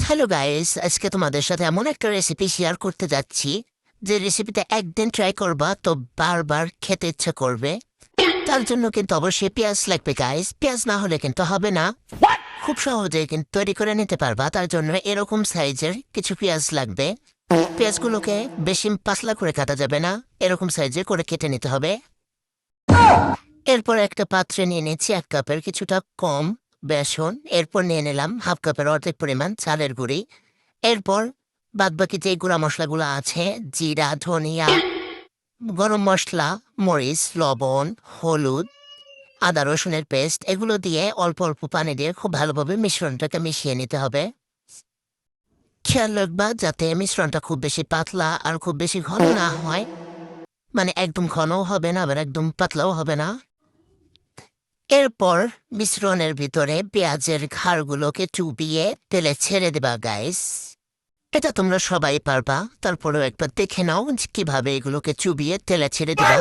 Hello guys, আজকে তোমাদের সাথে এমন একটা রেসিপি শেয়ার করতে যাচ্ছি যে রেসিপিটা একদিন ট্রাই করবা তো বারবার খেতে ইচ্ছা করবে। তার জন্য কিন্তু অবশ্যই পেঁয়াজ লাগবে গাইস, পেঁয়াজ না হলে কিন্তু হবে না। খুব সহজে কিন্তু তৈরি করে নিতে পারবা। তার জন্য এরকম সাইজের কিছু পেঁয়াজ লাগবে। পেঁয়াজগুলোকে বেশি পাতলা করে কাটা যাবে না, এরকম সাইজে করে কেটে নিতে হবে। এরপর একটা পাত্রে নিয়ে নিচ্ছি 1 কাপের কিছুটা কম বেসন। এরপর নিয়ে নিলাম হাফ কাপের অর্ধেক পরিমাণ চালের গুঁড়ি। এরপর বাদবাকি যে গুঁড়া মশলাগুলো আছে, জিরা, ধনিয়া, গরম মশলা, মরিচ, লবণ, হলুদ, আদা রসুনের পেস্ট, এগুলো দিয়ে অল্প অল্প পানি দিয়ে খুব ভালোভাবে মিশ্রণটাকে মিশিয়ে নিতে হবে। খেয়াল রাখবা যাতে মিশ্রণটা খুব বেশি পাতলা আর খুব বেশি ঘন না হয়, মানে একদম ঘনও হবে না আবার একদম পাতলাও হবে না। এরপর মিশ্রণের ভিতরে পেঁয়াজের ঘাড়গুলোকে চুবিয়ে তেলে ছেড়ে দেবা গাইস। এটা তোমরা সবাই পারবা, তারপরেও একবার দেখে নাও যে কিভাবে এগুলোকে চুবিয়ে তেলে ছেড়ে দিবা।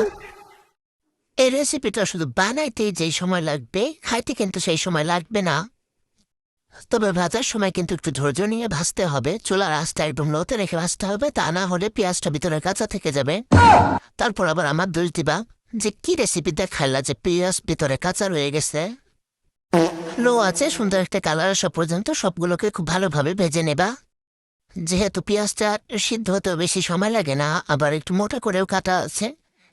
এই রেসিপিটা শুধু বানাইতে যেই সময় লাগবে, খাইতে কিন্তু সেই সময় লাগবে না। তবে ভাজার সময় কিন্তু একটু ধৈর্য নিয়ে ভাজতে হবে, চুলার আঁচটা একদম লোতে রেখে ভাজতে হবে, তা না হলে পেঁয়াজটা ভিতরে কাঁচা থেকে যাবে। তারপর আবার আমার দোষ দিবা যে কি রেসিপি দেখাইলা যে পেঁয়াজ ভিতরে কাঁচা রয়ে গেছে। লো আছে সুন্দর একটা কালার আসা পর্যন্ত সবগুলোকে খুব ভালোভাবে ভেজে নেবা। যেহেতু পেঁয়াজটা সিদ্ধ হতেও বেশি সময় লাগে না, আবার একটু মোটা করেও কাটা আছে,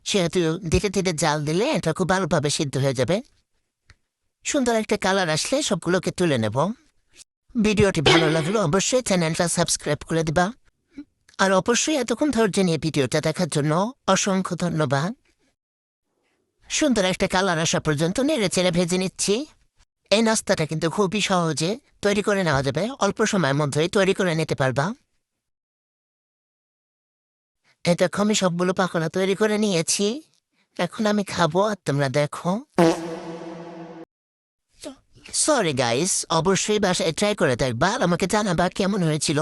সেহেতু ধীরে ধীরে জাল দিলে এটা খুব ভালোভাবে সিদ্ধ হয়ে যাবে। সুন্দর একটা কালার আসলে সবগুলোকে তুলে নেব। ভিডিওটি ভালো লাগলো অবশ্যই চ্যানেলটা সাবস্ক্রাইব করে দিবা। আর অবশ্যই এতক্ষণ ধৈর্য নিয়ে ভিডিওটা দেখার জন্য অসংখ্য ধন্যবাদ। সুন্দর একটা কালার আসা পর্যন্ত নেড়ে চেড়ে ভেজে নিচ্ছি। এই নাস্তাটা কিন্তু খুবই সহজে তৈরি করে নেওয়া যাবে, অল্প সময়ের মধ্যেই তৈরি করে নিতে পারবা। এটা আমি সবগুলো পাকোড়া তৈরি করে নিয়েছি, এখন আমি খাবো আর তোমরা দেখো। সরি গাইস, অবশ্যই বাসায় ট্রাই করে দেখবা আর আমাকে জানাবা কেমন হয়েছিল।